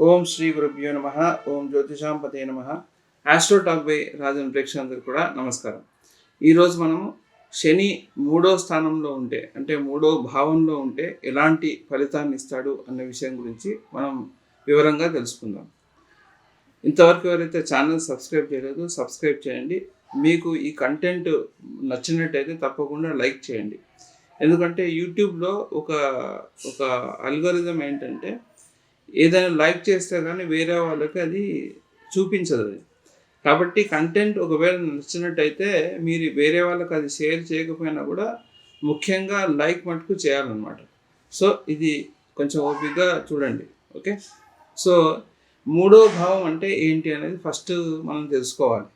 ఓం శ్రీ గురుభ్యో నమ. ఓం జ్యోతిషాంపతే నమ. ఆస్ట్రో టాక్ బై రాజన్ ప్రేక్షకులందరికీ కూడా నమస్కారం. ఈరోజు మనము శని 3వ స్థానంలో ఉంటే, అంటే 3వ భావంలో ఉంటే ఎలాంటి ఫలితాన్ని ఇస్తాడు అన్న విషయం గురించి మనం వివరంగా తెలుసుకుందాం. ఇంతవరకు ఎవరైతే ఛానల్ సబ్స్క్రైబ్ చేయలేదో సబ్స్క్రైబ్ చేయండి. మీకు ఈ కంటెంట్ నచ్చినట్టయితే తప్పకుండా లైక్ చేయండి. ఎందుకంటే యూట్యూబ్లో ఒక అల్గోరిథం ఏంటంటే, ఏదైనా లైక్ చేస్తే కానీ వేరే వాళ్ళకి అది చూపించదు అది. కాబట్టి కంటెంట్ ఒకవేళ నచ్చినట్టయితే మీరు వేరే వాళ్ళకి అది షేర్ చేయకపోయినా కూడా ముఖ్యంగా లైక్ మటుకు చేయాలన్నమాట. సో ఇది కొంచెం ఓపికగా చూడండి. ఓకే, సో 3వ భావం అంటే ఏంటి అనేది ఫస్ట్ మనం తెలుసుకోవాలి.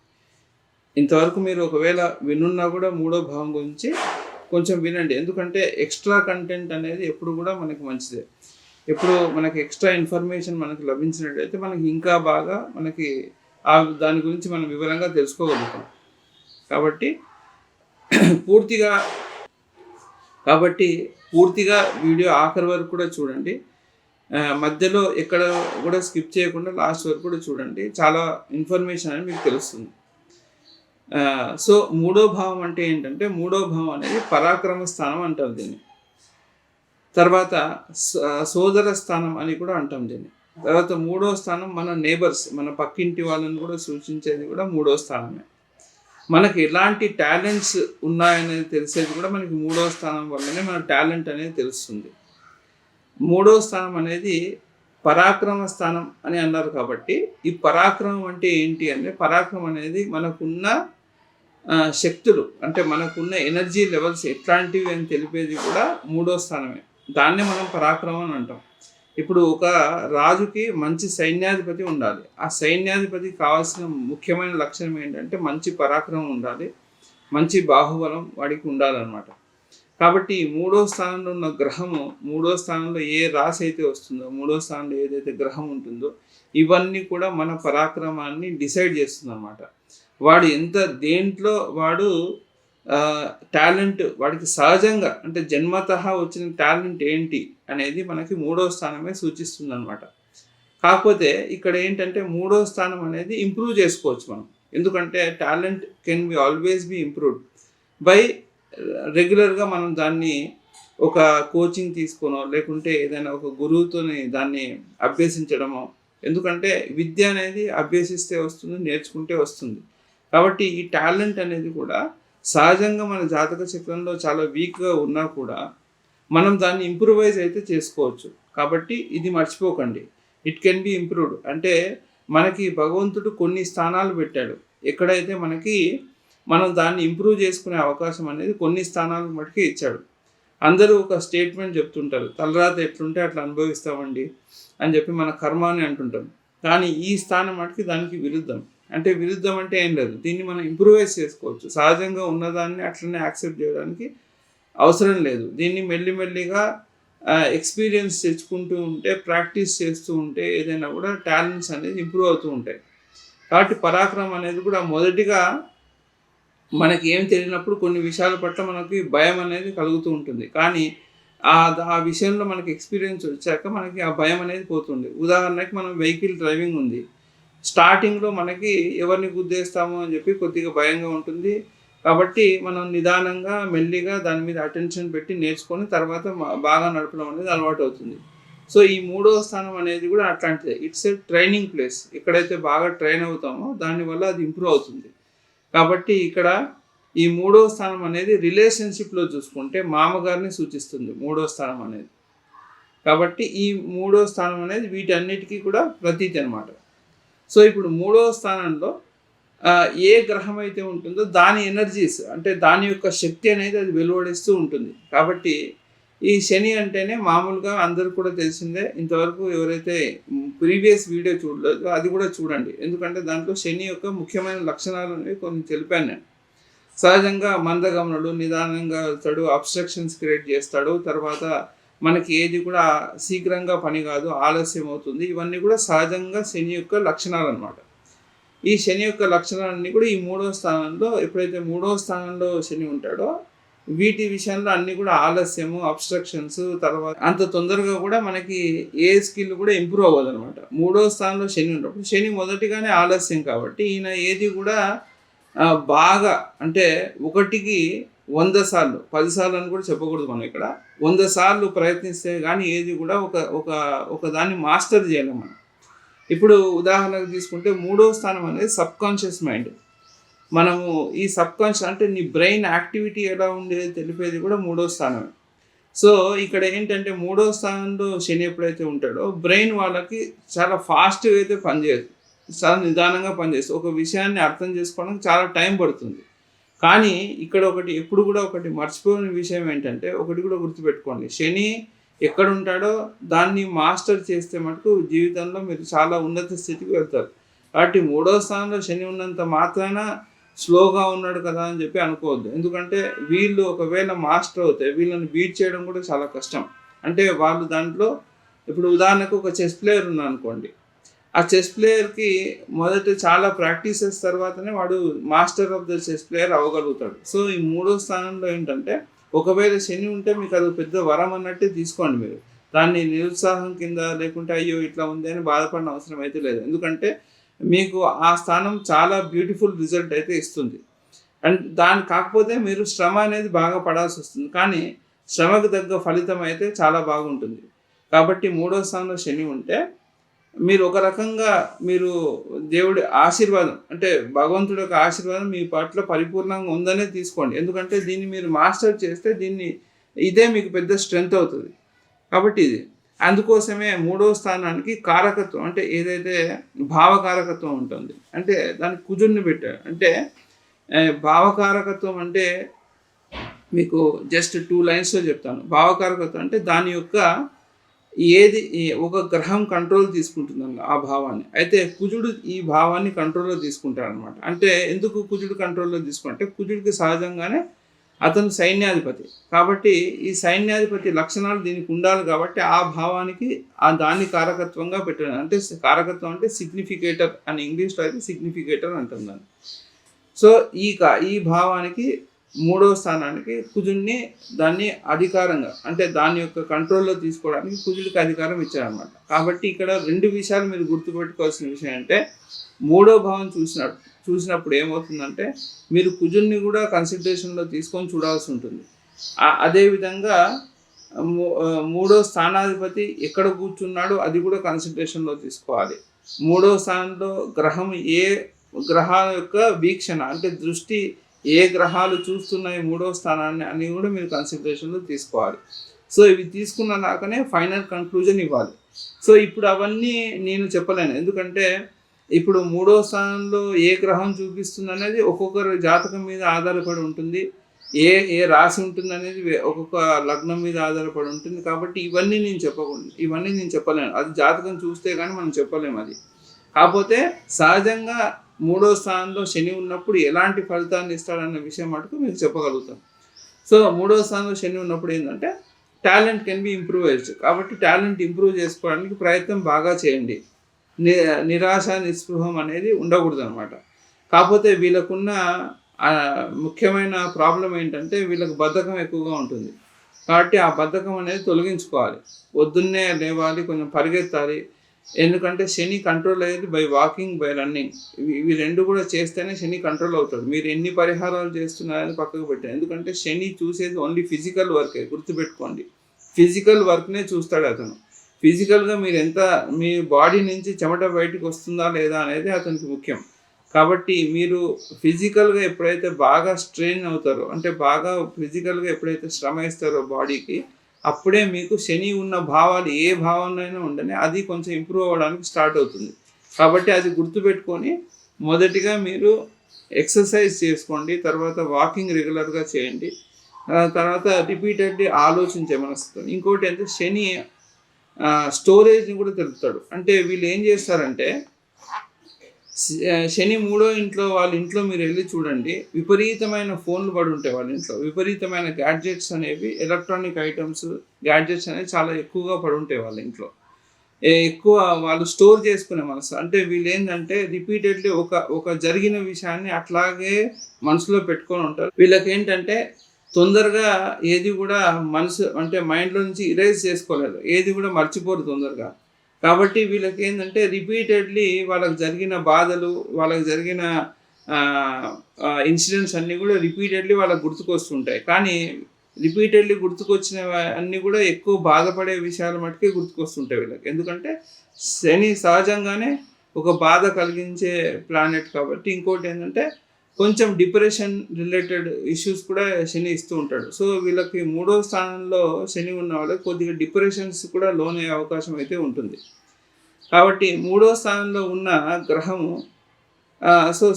ఇంతవరకు మీరు ఒకవేళ వినున్నా కూడా 3వ భావం గురించి కొంచెం వినండి. ఎందుకంటే ఎక్స్ట్రా కంటెంట్ అనేది ఎప్పుడు కూడా మనకి మంచిదే. ఎప్పుడు మనకి ఎక్స్ట్రా ఇన్ఫర్మేషన్ మనకు లభించినట్టయితే మనకి ఇంకా బాగా దాని గురించి మనం వివరంగా తెలుసుకోగలుగుతాం. కాబట్టి పూర్తిగా వీడియో ఆఖరి వరకు కూడా చూడండి. మధ్యలో ఎక్కడ కూడా స్కిప్ చేయకుండా లాస్ట్ వరకు కూడా చూడండి. చాలా ఇన్ఫర్మేషన్ అనేది మీకు తెలుస్తుంది. సో 3వ భావం అంటే ఏంటంటే, 3వ భావం అనేది పరాక్రమ స్థానం అంటారు దీన్ని. తర్వాత సోదర స్థానం అని కూడా అంటాం దీన్ని. తర్వాత 3వ స్థానం మన నేబర్స్, మన పక్కింటి వాళ్ళని కూడా సూచించేది కూడా 3వ స్థానమే. మనకి ఎలాంటి టాలెంట్స్ ఉన్నాయనేది తెలిసేది కూడా మనకి 3వ స్థానం వల్లనే మన టాలెంట్ అనేది తెలుస్తుంది. 3వ స్థానం అనేది పరాక్రమ స్థానం అని అన్నారు. కాబట్టి ఈ పరాక్రమం అంటే ఏంటి అంటే, పరాక్రమం అనేది మనకున్న శక్తులు, అంటే మనకున్న ఎనర్జీ లెవెల్స్ ఎట్లాంటివి అని తెలిపేది కూడా 3వ స్థానమే. దాన్నే మనం పరాక్రమం అని అంటాం. ఇప్పుడు ఒక రాజుకి మంచి సైన్యాధిపతి ఉండాలి. ఆ సైన్యాధిపతికి కావాల్సిన ముఖ్యమైన లక్షణం ఏంటంటే మంచి పరాక్రమం ఉండాలి, మంచి బాహుబలం వాడికి ఉండాలన్నమాట. కాబట్టి 3వ స్థానంలో ఉన్న గ్రహము, 3వ స్థానంలో ఏ రాశి అయితే వస్తుందో, 3వ స్థానంలో ఏదైతే గ్రహం ఉంటుందో, ఇవన్నీ కూడా మన పరాక్రమాన్ని డిసైడ్ చేస్తుంది అన్నమాట. వాడు దేంట్లో వాడు టాలెంట్, వాడికి సహజంగా అంటే జన్మతః వచ్చిన టాలెంట్ ఏంటి అనేది మనకి 3వ స్థానమే సూచిస్తుంది అనమాట. కాకపోతే ఇక్కడ ఏంటంటే 3వ స్థానం అనేది ఇంప్రూవ్ చేసుకోవచ్చు మనం. ఎందుకంటే talent can be always be improved by రెగ్యులర్గా మనం దాన్ని ఒక కోచింగ్ తీసుకోనో, లేకుంటే ఏదైనా ఒక గురువుతోని దాన్ని అభ్యసించడమో. ఎందుకంటే విద్య అనేది అభ్యసిస్తే వస్తుంది, నేర్చుకుంటే వస్తుంది. కాబట్టి ఈ టాలెంట్ అనేది కూడా సహజంగా మన జాతక చక్రంలో చాలా వీక్గా ఉన్నా కూడా మనం దాన్ని ఇంప్రూవైజ్ అయితే చేసుకోవచ్చు. కాబట్టి ఇది మర్చిపోకండి, ఇట్ కెన్ బి ఇంప్రూవ్డ్. అంటే మనకి భగవంతుడు కొన్ని స్థానాలు పెట్టాడు, ఎక్కడైతే మనం దాన్ని ఇంప్రూవ్ చేసుకునే అవకాశం అనేది కొన్ని స్థానాలకు మటుకే ఇచ్చాడు. అందరూ ఒక స్టేట్మెంట్ చెప్తుంటారు, తలరాత ఎట్లుంటే అట్లా అనుభవిస్తామండి అని చెప్పి మన కర్మ అని అంటుంటాం. కానీ ఈ స్థానం మటుకి దానికి విరుద్ధం. అంటే విరుద్ధం అంటే ఏం లేదు, దీన్ని మనం ఇంప్రూవైజ్ చేసుకోవచ్చు. సహజంగా ఉన్నదాన్ని అట్లనే యాక్సెప్ట్ చేయడానికి అవసరం లేదు. దీన్ని మెల్లిమెల్లిగా ఎక్స్పీరియన్స్ తెచ్చుకుంటూ ఉంటే, ప్రాక్టీస్ చేస్తూ ఉంటే ఏదైనా కూడా టాలెంట్స్ అనేది ఇంప్రూవ్ అవుతూ ఉంటాయి. కాబట్టి పరాక్రమం అనేది కూడా మొదటిగా మనకి ఏం తెలియనప్పుడు కొన్ని విషయాల పట్ల మనకి భయం అనేది కలుగుతూ ఉంటుంది. కానీ ఆ విషయంలో మనకి ఎక్స్పీరియన్స్ వచ్చాక మనకి ఆ భయం అనేది పోతుంది. ఉదాహరణకి మనం వెహికల్ డ్రైవింగ్ ఉంది, స్టార్టింగ్లో మనకి ఎవరిని గుద్దేస్తామో అని చెప్పి కొద్దిగా భయంగా ఉంటుంది. కాబట్టి మనం నిదానంగా మెల్లిగా దాని మీద అటెన్షన్ పెట్టి నేర్చుకొని తర్వాత బాగా నడపడం అనేది అలవాటు అవుతుంది. సో ఈ 3వ స్థానం అనేది కూడా అట్లాంటిదే. It's a training place. ఎక్కడైతే బాగా ట్రైన్ అవుతామో దానివల్ల అది ఇంప్రూవ్ అవుతుంది. కాబట్టి ఇక్కడ ఈ 3వ స్థానం అనేది రిలేషన్షిప్లో చూసుకుంటే మామగారిని సూచిస్తుంది 3వ స్థానం అనేది. కాబట్టి ఈ 3వ స్థానం అనేది వీటన్నిటికీ కూడా ప్రతీతి అనమాట. సో ఇప్పుడు 3వ స్థానంలో ఏ గ్రహం అయితే ఉంటుందో దాని ఎనర్జీస్, అంటే దాని యొక్క శక్తి అనేది అది వెలువడిస్తూ ఉంటుంది. కాబట్టి ఈ శని అంటేనే మామూలుగా అందరూ కూడా తెలిసిందే. ఇంతవరకు ఎవరైతే ప్రీవియస్ వీడియో చూడలేదో అది కూడా చూడండి. ఎందుకంటే దాంట్లో శని యొక్క ముఖ్యమైన లక్షణాలు అనేవి కొన్ని తెలిపాను నేను. సహజంగా మందగమనుడు, నిదానంగా వెళ్తాడు, అబ్స్ట్రక్షన్స్ క్రియేట్ చేస్తాడు. తర్వాత మనకి ఏది కూడా శీఘ్రంగా పని కాదు, ఆలస్యం అవుతుంది. ఇవన్నీ కూడా సహజంగా శని యొక్క లక్షణాలు అన్నమాట. ఈ శని యొక్క లక్షణాలన్నీ కూడా ఈ 3వ స్థానంలో, ఎప్పుడైతే 3వ స్థానంలో శని ఉంటాడో వీటి విషయంలో అన్నీ కూడా ఆలస్యము, అబ్స్ట్రక్షన్స్, తర్వాత అంత తొందరగా కూడా మనకి ఏ స్కిల్ కూడా ఇంప్రూవ్ అవ్వదనమాట. 3వ స్థానంలో శని ఉన్నప్పుడు, శని మొదటిగానే ఆలస్యం కాబట్టి ఈయన ఏది కూడా బాగా అంటే 1కి 100 సార్లు, 10 సార్లు అని కూడా చెప్పకూడదు మనం ఇక్కడ. 100 సార్లు ప్రయత్నిస్తే కానీ ఏది కూడా ఒక ఒక ఒక దాన్ని మాస్టర్ చేయలేం మనం. ఇప్పుడు ఉదాహరణకు తీసుకుంటే 3వ స్థానం అనేది సబ్కాన్షియస్ మైండ్. మనము ఈ సబ్కాన్షియస్ అంటే నీ బ్రెయిన్ యాక్టివిటీ ఎలా ఉండేది తెలిపేది కూడా 3వ స్థానమే. సో ఇక్కడ ఏంటంటే 3వ స్థానంలో శని ఎప్పుడైతే ఉంటాడో బ్రెయిన్ వాళ్ళకి చాలా ఫాస్ట్గా అయితే పనిచేయదు, చాలా నిదానంగా పనిచేస్తుంది. ఒక విషయాన్ని అర్థం చేసుకోవడానికి చాలా టైం పడుతుంది. కానీ ఇక్కడ ఎప్పుడు కూడా ఒకటి మర్చిపోయిన విషయం ఏంటంటే, ఒకటి కూడా గుర్తుపెట్టుకోండి, శని ఎక్కడ ఉంటాడో దాన్ని మాస్టర్ చేస్తే మటుకు జీవితంలో మీరు చాలా ఉన్నత స్థితికి వెళ్తారు. కాబట్టి 3వ స్థానంలో శని ఉన్నంత మాత్రాన స్లోగా ఉన్నాడు కదా అని చెప్పి అనుకోవద్దు. ఎందుకంటే వీళ్ళు ఒకవేళ మాస్టర్ అవుతే వీళ్ళని బీట్ చేయడం కూడా చాలా కష్టం. అంటే వాళ్ళు దాంట్లో ఇప్పుడు ఉదాహరణకు ఒక చెస్ ప్లేయర్ ఉన్నాడు అనుకోండి, ఆ చెస్ ప్లేయర్కి మొదట చాలా ప్రాక్టీసెస్ తర్వాతనే వాడు master of the chess player అవ్వగలుగుతాడు. సో ఈ 3వ స్థానంలో ఏంటంటే ఒకవేళ శని ఉంటే మీకు అది పెద్ద వరం అన్నట్టే తీసుకోండి. మీరు దాన్ని నిరుత్సాహం కింద లేకుంటే అయ్యో ఇట్లా ఉంది అని బాధపడిన అవసరం అయితే లేదు. ఎందుకంటే మీకు ఆ స్థానం చాలా బ్యూటిఫుల్ రిజల్ట్ అయితే ఇస్తుంది. అండ్ కాకపోతే మీరు శ్రమ అనేది బాగా పడాల్సి వస్తుంది, కానీ శ్రమకు తగ్గ ఫలితం అయితే చాలా బాగుంటుంది. కాబట్టి 3వ స్థానంలో శని ఉంటే మీరు ఒక రకంగా మీరు దేవుడి ఆశీర్వాదం అంటే భగవంతుడి యొక్క ఆశీర్వాదం మీ పట్ల పరిపూర్ణంగా ఉందనే తీసుకోండి. ఎందుకంటే దీన్ని మీరు మాస్టర్ చేస్తే ఇదే మీకు పెద్ద స్ట్రెంగ్త్ అవుతుంది. కాబట్టి ఇది అందుకోసమే 3వ స్థానానికి కారకత్వం అంటే ఏదైతే భావకారకత్వం ఉంటుంది అంటే దానికి కుజుడిని పెట్టారు. అంటే భావకారకత్వం అంటే మీకు జస్ట్ 2 లైన్స్లో చెప్తాను. భావకారకత్వం అంటే దాని యొక్క ఒక గ్రహం కంట్రోల్ తీసుకుంటుందన్న ఆ భావాన్ని. అయితే కుజుడు ఈ భావాన్ని కంట్రోల్లో తీసుకుంటాడు అనమాట. అంటే ఎందుకు కుజుడు కంట్రోల్లో తీసుకుంటే కుజుడికి సహజంగానే అతను సైన్యాధిపతి కాబట్టి ఈ సైన్యాధిపతి లక్షణాలు దీనికి ఉండాలి. కాబట్టి ఆ భావానికి దాన్ని కారకత్వంగా పెట్టాడు. అంటే కారకత్వం అంటే సిగ్నిఫికేటర్ అని ఇంగ్లీష్లో అయితే సిగ్నిఫికేటర్ అంటుంది. సో ఈ భావానికి 3వ స్థానానికి కుజుడిని దాన్ని అధికారంగా అంటే దాని యొక్క కంట్రోల్లో తీసుకోవడానికి కుజుడికి అధికారం ఇచ్చారనమాట. కాబట్టి ఇక్కడ 2 విషయాలు మీరు గుర్తుపెట్టుకోవాల్సిన విషయం అంటే 3వ భావం చూసినప్పుడు ఏమవుతుందంటే మీరు కుజుడిని కూడా కన్సిడరేషన్లో తీసుకొని చూడాల్సి ఉంటుంది. అదేవిధంగా 3వ స్థానాధిపతి ఎక్కడ కూర్చున్నాడో అది కూడా కన్సిడరేషన్లో తీసుకోవాలి. 3వ స్థానంలో గ్రహం ఏ గ్రహాల యొక్క వీక్షణ అంటే దృష్టి ఏ గ్రహాలు చూస్తున్నాయి 3వ స్థానాన్ని అని కూడా మీరు కన్సిడరేషన్లో తీసుకోవాలి. సో ఇవి తీసుకున్నాకనే ఫైనల్ కంక్లూజన్ ఇవ్వాలి. సో ఇప్పుడు అవన్నీ నేను చెప్పలేను, ఎందుకంటే ఇప్పుడు 3వ స్థానంలో ఏ గ్రహం చూపిస్తుంది అనేది ఒక్కొక్కరు జాతకం మీద ఆధారపడి ఉంటుంది. ఏ రాశి ఉంటుంది అనేది ఒక్కొక్క లగ్నం మీద ఆధారపడి ఉంటుంది. కాబట్టి ఇవన్నీ నేను చెప్పలేను. అది జాతకం చూస్తే కానీ మనం చెప్పలేము. అది కాకపోతే సహజంగా 3వ స్థానంలో శని ఉన్నప్పుడు ఎలాంటి ఫలితాన్ని ఇస్తాడన్న విషయం మటుకు మీకు చెప్పగలుగుతాం. సో 3వ స్థానంలో శని ఉన్నప్పుడు ఏంటంటే టాలెంట్ కెన్ బి ఇంప్రూవ్డ్. కాబట్టి టాలెంట్ ఇంప్రూవ్ చేసుకోవడానికి ప్రయత్నం బాగా చేయండి. నిరాశ నిస్పృహం అనేది ఉండకూడదు అనమాట. కాకపోతే వీళ్ళకున్న ముఖ్యమైన ప్రాబ్లం ఏంటంటే వీళ్ళకి బద్ధకం ఎక్కువగా ఉంటుంది. కాబట్టి ఆ బద్ధకం అనేది తొలగించుకోవాలి. పొద్దున్నే లేవాలి, కొంచెం పరిగెత్తాలి. ఎందుకంటే శని కంట్రోల్ అయ్యేది బై వాకింగ్, బై రన్నింగ్. ఇవి 2 కూడా చేస్తేనే శని కంట్రోల్ అవుతాడు. మీరు ఎన్ని పరిహారాలు చేస్తున్నారని పక్కకు పెట్టారు. ఎందుకంటే శని చూసేది ఓన్లీ ఫిజికల్ వర్కే, గుర్తుపెట్టుకోండి. ఫిజికల్ వర్క్నే చూస్తాడు అతను. ఫిజికల్గా మీరు మీ బాడీ నుంచి చెమట బయటకు వస్తుందా లేదా అనేది అతనికి ముఖ్యం. కాబట్టి మీరు ఫిజికల్గా ఎప్పుడైతే బాగా స్ట్రెయిన్ అవుతారో అంటే బాగా ఫిజికల్గా ఎప్పుడైతే శ్రమ ఇస్తారో బాడీకి, అప్పుడే మీకు శని ఉన్న భావాలు ఏ భావంలో ఉండని అది కొంచెం ఇంప్రూవ్ అవ్వడానికి స్టార్ట్ అవుతుంది. కాబట్టి అది గుర్తుపెట్టుకొని మొదటిగా మీరు ఎక్సర్సైజ్ చేసుకోండి, తర్వాత వాకింగ్ రెగ్యులర్గా చేయండి, తర్వాత రిపీటెడ్లీ ఆలోచించే మనసుతో. ఇంకోటి అంటే శని స్టోరేజ్ని కూడా తెలుపుతాడు. అంటే వీళ్ళు ఏం చేస్తారంటే శని 3వ ఇంట్లో వాళ్ళ ఇంట్లో మీరు వెళ్ళి చూడండి, విపరీతమైన ఫోన్లు పడి ఉంటాయి వాళ్ళ ఇంట్లో. విపరీతమైన గ్యాడ్జెట్స్ అనేవి, ఎలక్ట్రానిక్ ఐటమ్స్, గ్యాడ్జెట్స్ అనేవి చాలా ఎక్కువగా పడి ఉంటాయి వాళ్ళ ఇంట్లో. ఎక్కువ వాళ్ళు స్టోర్ చేసుకునే మనసు. అంటే వీళ్ళు ఏంటంటే రిపీటెడ్లీ ఒక జరిగిన విషయాన్ని అట్లాగే మనసులో పెట్టుకొని ఉంటారు. వీళ్ళకి ఏంటంటే తొందరగా ఏది కూడా మనసు అంటే మైండ్‌లో నుంచి ఇరేజ్ చేసుకోలేరు. ఏది కూడా మర్చిపోరు తొందరగా. కాబట్టి వీళ్ళకేందంటే రిపీటెడ్‌లీ వాళ్ళకి జరిగిన బాధలు, వాళ్ళకి జరిగిన ఇన్సిడెంట్స్ అన్నీ కూడా రిపీటెడ్‌లీ వాళ్ళకి గుర్తుకొస్తుంటాయి. కానీ రిపీటెడ్‌లీ అన్నీ కూడా ఎక్కువ బాధపడే విషయాల మట్టుకే గుర్తుకొస్తుంటాయి వీళ్ళకి. ఎందుకంటే శని సహజంగానే ఒక బాధ కలిగించే ప్లానెట్ కాబట్టి. ఇంకోటేంటంటే కొంచెం డిప్రెషన్ రిలేటెడ్ ఇష్యూస్ కూడా శని ఇస్తూ ఉంటాడు. సో, వీళ్ళకి 3వ స్థానంలో శని ఉన్న వాళ్ళకి కొద్దిగా డిప్రెషన్స్ కూడా లోనయ్యే అవకాశం అయితే ఉంటుంది. కాబట్టి 3వ స్థానంలో ఉన్న గ్రహము సో,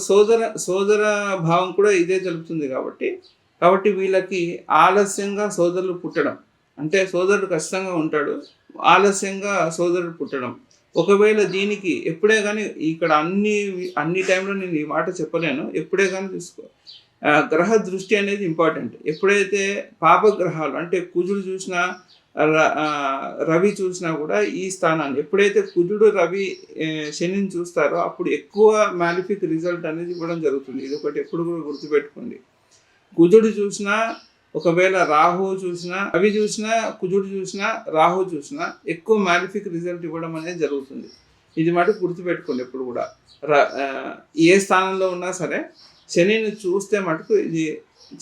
సోదర భావం కూడా ఇదే తెలుపుతుంది కాబట్టి వీళ్ళకి ఆలస్యంగా సోదరులు పుట్టడం. అంటే సోదరుడు ఖచ్చితంగా ఉంటాడు. ఆలస్యంగా సోదరుడు పుట్టడం. ఒకవేళ దీనికి ఎప్పుడే గాని ఇక్కడ అన్ని టైంలో నేను ఈ మాట చెప్పలేను. ఎప్పుడే గాని చూసుకో. గ్రహ దృష్టి అనేది ఇంపార్టెంట్. ఎప్పుడైతే పాపగ్రహాలు అంటే కుజుడు చూసినా, రవి చూసినా కూడా ఈ స్థానాన్ని ఎప్పుడైతే కుజుడు, రవి, శనిని చూస్తారో అప్పుడు ఎక్కువ మాలిఫిక్ రిజల్ట్ అనేది ఇవ్వడం జరుగుతుంది. ఇదొకటి ఎప్పుడు కూడా గుర్తుపెట్టుకోండి. కుజుడు చూసినా, ఒకవేళ రాహువు చూసినా, రవి చూసినా, కుజుడు చూసినా, రాహువు చూసినా ఎక్కువ మాలిఫిక్ రిజల్ట్ ఇవ్వడం అనేది జరుగుతుంది. ఇది మటుకు గుర్తుపెట్టుకోండి ఎప్పుడు కూడా. ఏ స్థానంలో ఉన్నా సరే శనిని చూస్తే మటుకు ఇది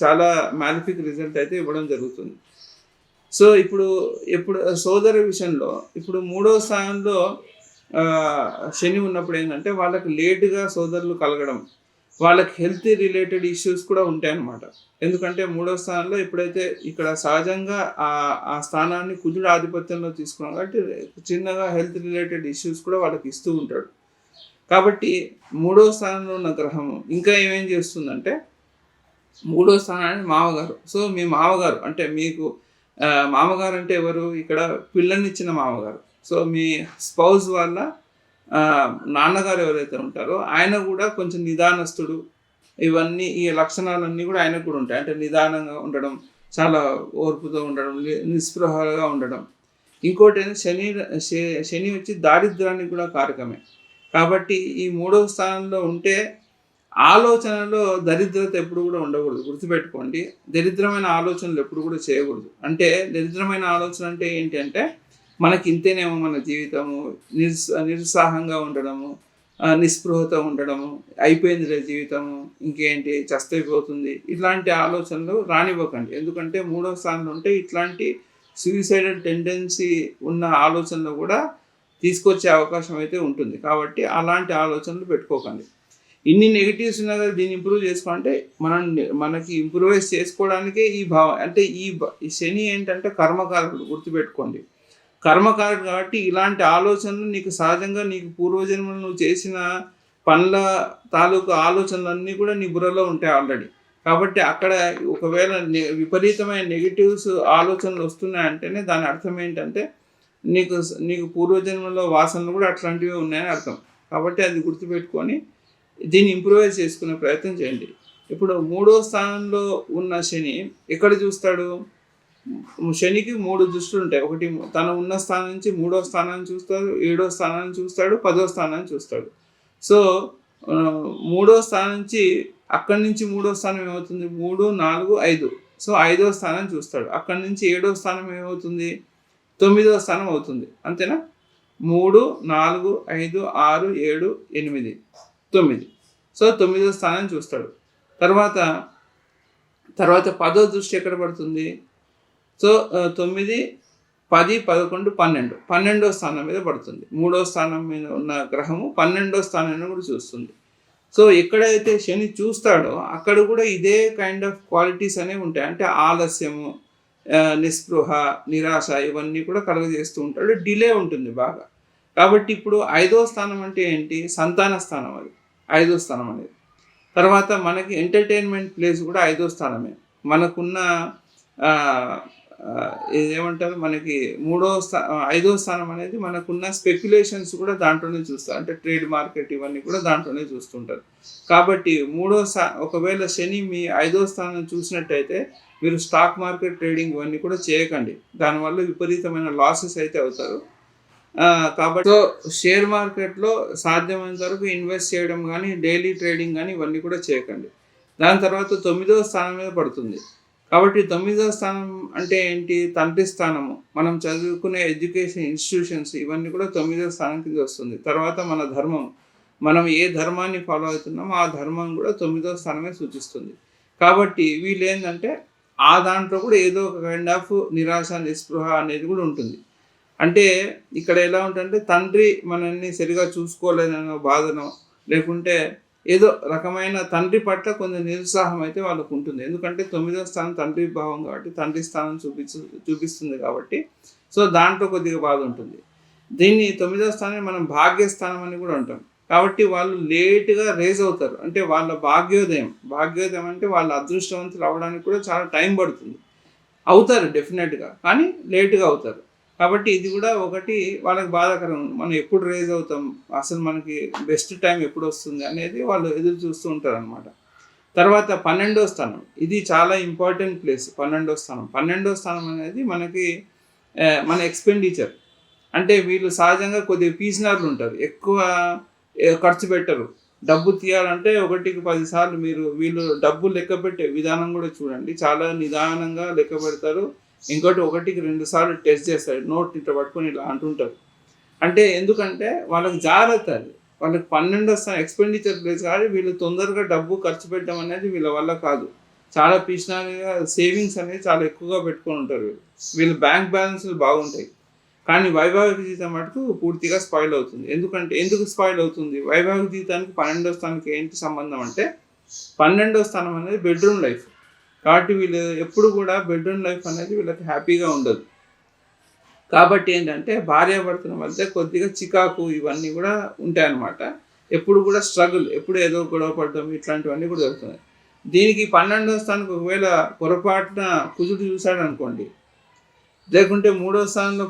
చాలా మాలిఫిక్ రిజల్ట్ అయితే ఇవ్వడం జరుగుతుంది. సో, ఇప్పుడు సోదర విషయంలో ఇప్పుడు 3వ స్థానంలో శని ఉన్నప్పుడు ఏంటంటే వాళ్ళకి లేటుగా సోదరులు కలగడం, వాళ్ళకి హెల్త్ రిలేటెడ్ ఇష్యూస్ కూడా ఉంటాయన్నమాట. ఎందుకంటే 3వ స్థానంలో ఎప్పుడైతే ఇక్కడ సహజంగా ఆ స్థానాన్ని కుజుడు ఆధిపత్యంలో తీసుకున్నాం కాబట్టి చిన్నగా హెల్త్ రిలేటెడ్ ఇష్యూస్ కూడా వాళ్ళకి ఇస్తూ ఉంటాడు. కాబట్టి 3వ స్థానంలో ఉన్న గ్రహము ఇంకా ఏమేం చేస్తుందంటే 3వ స్థానాన్ని మామగారు. సో, మీ మామగారు అంటే మీకు మామగారు అంటే ఎవరు? ఇక్కడ పిల్లనిచ్చిన మామగారు. సో, మీ స్పౌస్ వాళ్ళ నాన్నగారు ఎవరైతే ఉంటారో ఆయన కూడా కొంచెం నిదానస్తుడు. ఈ లక్షణాలన్నీ కూడా ఆయనకు కూడా ఉంటాయి. అంటే నిదానంగా ఉండడం, చాలా ఓర్పుతో ఉండడం, నిస్పృహగా ఉండడం. ఇంకోటి శని వచ్చి దారిద్ర్యానికి కూడా కారకమే. కాబట్టి ఈ 3వ స్థానంలో ఉంటే ఆలోచనలో దరిద్రత ఎప్పుడు కూడా ఉండకూడదు. గుర్తుపెట్టుకోండి. దరిద్రమైన ఆలోచనలు ఎప్పుడు కూడా చేయకూడదు. అంటే దరిద్రమైన ఆలోచన అంటే ఏంటి అంటే మనకి ఇంతేనేమో మన జీవితము, నిరుత్సాహంగా ఉండడము, నిస్పృహతో ఉండడము, అయిపోయిందిలే జీవితము, ఇంకేంటి చస్తైపోతుంది, ఇట్లాంటి ఆలోచనలు రానివ్వకండి. ఎందుకంటే 3వ స్థానంలో ఉంటే ఇట్లాంటి సూయిసైడల్ టెండెన్సీ ఉన్న ఆలోచనలు కూడా తీసుకొచ్చే అవకాశం అయితే ఉంటుంది. కాబట్టి అలాంటి ఆలోచనలు పెట్టుకోకండి. ఇన్ని నెగిటివ్స్ ఉన్నా కదా దీన్ని ఇంప్రూవ్ చేసుకోవాలంటే మనకి ఇంప్రూవైజ్ చేసుకోవడానికే ఈ భావం. అంటే ఈ శని ఏంటంటే కర్మకారకుడు. గుర్తుపెట్టుకోండి. కర్మకారకుడు కాబట్టి ఇలాంటి ఆలోచనలు నీకు సహజంగా నీకు పూర్వజన్మలు నువ్వు చేసిన పనుల తాలూకు ఆలోచనలన్నీ కూడా నీ బుర్రలో ఉంటాయి ఆల్రెడీ. కాబట్టి అక్కడ ఒకవేళ విపరీతమైన నెగిటివ్స్ ఆలోచనలు వస్తున్నాయంటేనే దాని అర్థం ఏంటంటే నీకు పూర్వజన్మలో వాసనలు కూడా అట్లాంటివి ఉన్నాయని అర్థం. కాబట్టి అది గుర్తుపెట్టుకొని దీన్ని ఇంప్రూవైజ్ చేసుకునే ప్రయత్నం చేయండి. ఇప్పుడు 3వ స్థానంలో ఉన్న శని ఎక్కడ చూస్తాడు? శనికి 3 దృష్టిలు ఉంటాయి. ఒకటి తన ఉన్న స్థానం నుంచి 3వ స్థానాన్ని చూస్తాడు, 7వ స్థానాన్ని చూస్తాడు, 10వ స్థానాన్ని చూస్తాడు. సో, 3వ స్థానం నుంచి అక్కడి నుంచి 3వ స్థానం ఏమవుతుంది? 3, 4, 5. సో, 5వ స్థానం చూస్తాడు. అక్కడి నుంచి 7వ స్థానం ఏమవుతుంది? 9వ స్థానం అవుతుంది. అంతేనా? 3, 4, 5, 6, 7, 8, 9. సో, 9వ స్థానం చూస్తాడు. తర్వాత 10వ దృష్టి ఎక్కడ పడుతుంది? సో, 9, 10, 11, 12. 12వ స్థానం మీద పడుతుంది. 3వ స్థానం మీద ఉన్న గ్రహము 12వ స్థానాన్ని కూడా చూస్తుంది. సో, ఎక్కడైతే శని చూస్తాడో అక్కడ కూడా ఇదే కైండ్ ఆఫ్ క్వాలిటీస్ అనేవి ఉంటాయి. అంటే ఆలస్యము, నిస్పృహ, నిరాశ ఇవన్నీ కూడా కలుగజేస్తూ ఉంటాడు. డిలే ఉంటుంది బాగా. కాబట్టి ఇప్పుడు 5వ స్థానం అంటే ఏంటి? సంతాన స్థానం. అది 5వ స్థానం అనేది. తర్వాత మనకి ఎంటర్టైన్మెంట్ ప్లేస్ కూడా 5వ స్థానమే. మనకున్న ఏమంటారు, మనకి 5వ స్థానం అనేది మనకున్న స్పెక్యులేషన్స్ కూడా దాంట్లోనే చూస్తారు. అంటే ట్రేడ్ మార్కెట్ ఇవన్నీ కూడా దాంట్లోనే చూస్తుంటారు. కాబట్టి ఒకవేళ శని మీ 5వ స్థానం చూసినట్టయితే మీరు స్టాక్ మార్కెట్ ట్రేడింగ్ ఇవన్నీ కూడా చేయకండి. దానివల్ల విపరీతమైన లాసెస్ అయితే అవుతారు. కాబట్టి షేర్ మార్కెట్లో సాధ్యమైనంత వరకు ఇన్వెస్ట్ చేయడం కానీ, డైలీ ట్రేడింగ్ కానీ ఇవన్నీ కూడా చేయకండి. దాని తర్వాత 9వ స్థానం మీద పడుతుంది. కాబట్టి 9వ స్థానం అంటే ఏంటి? తండ్రి స్థానము. మనం చదువుకునే ఎడ్యుకేషన్ ఇన్‌స్టిట్యూషన్స్ ఇవన్నీ కూడా 9వ స్థానం కింద వస్తుంది. తర్వాత మన ధర్మం. మనం ఏ ధర్మాన్ని ఫాలో అవుతున్నామో ఆ ధర్మం కూడా 9వ స్థానమే సూచిస్తుంది. కాబట్టి వీళ్ళేందంటే ఆ దాంట్లో కూడా ఏదో ఒక కైండ్ ఆఫ్ నిరాశ, నిస్పృహ అనేది కూడా ఉంటుంది. అంటే ఇక్కడ ఎలా ఉంటంటే తండ్రి మనల్ని సరిగ్గా చూసుకోలేదనో బాధనో, లేకుంటే ఏదో రకమైన తండ్రి పట్ల కొంచెం నిరుత్సాహం అయితే వాళ్ళకుంటుంది. ఎందుకంటే 9వ స్థానం తండ్రి భావం కాబట్టి, తండ్రి స్థానం చూపిస్తుంది కాబట్టి, సో దాంట్లో కొద్దిగా బాధ ఉంటుంది. దీన్ని 9వ స్థానాన్ని మనం భాగ్యస్థానం అని కూడా అంటాం. కాబట్టి వాళ్ళు లేట్‌గా రైజ్ అవుతారు. అంటే వాళ్ళ భాగ్యోదయం. భాగ్యోదయం అంటే వాళ్ళు అదృష్టవంతులు అవ్వడానికి కూడా చాలా టైం పడుతుంది. అవుతారు డెఫినెట్‌గా. కానీ లేట్‌గా అవుతారు. కాబట్టి ఇది కూడా ఒకటి వాళ్ళకి బాధాకరం. మనం ఎప్పుడు రైజ్ అవుతాం? అసలు మనకి బెస్ట్ టైం ఎప్పుడొస్తుంది అనేది వాళ్ళు ఎదురు చూస్తూ ఉంటారనమాట. తర్వాత 12వ స్థానం. ఇది చాలా ఇంపార్టెంట్ ప్లేస్ 12వ స్థానం. 12వ స్థానం అనేది మనకి మన ఎక్స్‌పెండిచర్. అంటే వీళ్ళు సహజంగా కొద్దిగా పీసినారులుంటారు. ఎక్కువ ఖర్చు పెట్టరు. డబ్బు తీయాలంటే ఒకటికి 10 సార్లు వీళ్ళు డబ్బులు లెక్కపెట్టే విధానం కూడా చూడండి. చాలా నిదానంగా లెక్క పెడతారు. ఇంకోటి ఒకటికి 2 సార్లు టెస్ట్ చేస్తారు. నోట్ ఇట్లా పట్టుకొని ఇలా అంటుంటారు. అంటే ఎందుకంటే వాళ్ళకి జాగ్రత్త అది. వాళ్ళకి 12వ స్థానం ఎక్స్‌పెండిచర్ ప్లేస్ కాబట్టి వీళ్ళు తొందరగా డబ్బు ఖర్చు పెట్టడం అనేది వీళ్ళ వల్ల కాదు. చాలా పిసినారిగా సేవింగ్స్ అనేది చాలా ఎక్కువగా పెట్టుకొని ఉంటారు వీళ్ళు. వీళ్ళ బ్యాంక్ బ్యాలెన్స్‌లు బాగుంటాయి. కానీ వైవాహిక జీవితం మటుకు పూర్తిగా స్పాయిల్ అవుతుంది. ఎందుకు స్పాయిల్ అవుతుంది? వైవాహిక జీవితానికి 12వ స్థానానికి ఏంటి సంబంధం అంటే 12వ స్థానం అనేది బెడ్‌రూమ్ లైఫ్. కాబట్టి వీళ్ళు ఎప్పుడు కూడా బెడ్‌రూమ్ లైఫ్ అనేది వీళ్ళకి హ్యాపీగా ఉండదు. కాబట్టి ఏంటంటే భార్యాభర్తల మధ్య కొద్దిగా చికాకు ఇవన్నీ కూడా ఉంటాయన్నమాట. ఎప్పుడు కూడా స్ట్రగుల్, ఎప్పుడు ఏదో గొడవ పడడం ఇట్లాంటివన్నీ కూడా జరుగుతున్నాయి. దీనికి 12వ స్థానానికి ఒకవేళ పొరపాటున కుజుడు చూసాడనుకోండి, లేకుంటే మూడో స్థానంలో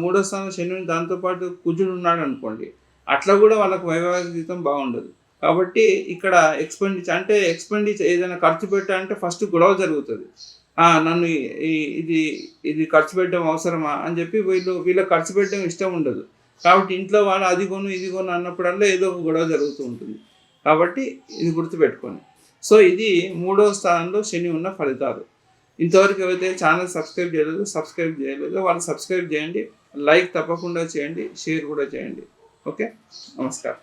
మూడో స్థానంలో శని దాంతో పాటు కుజుడు ఉన్నాడనుకోండి, అట్లా కూడా వాళ్ళకి వైవాహిక జీవితం బాగుండదు. కాబట్టి ఇక్కడ ఎక్స్‌పెండిచర్ ఏదైనా ఖర్చు పెట్టాలంటే ఫస్ట్ గొడవ జరుగుతది. నన్ను ఇది ఖర్చు పెట్టడం అవసరమా అని చెప్పి వీళ్ళకి ఖర్చు పెట్టడం ఇష్టం ఉండదు. కాబట్టి ఇంట్లో వాళ్ళు అది కొను, ఇది కొను అన్నప్పుడల్లా ఏదో ఒక గొడవ జరుగుతూ ఉంటుంది. కాబట్టి ఇది గుర్తుపెట్టుకోండి. సో ఇది 3వ స్థానంలో శని ఉన్న ఫలితాలు. ఇంతవరకు ఎవరైతే ఛానల్ సబ్స్క్రైబ్ చేయలేదో వాళ్ళు సబ్స్క్రైబ్ చేయండి. లైక్ తప్పకుండా చేయండి. షేర్ కూడా చేయండి. ఓకే. నమస్కారం.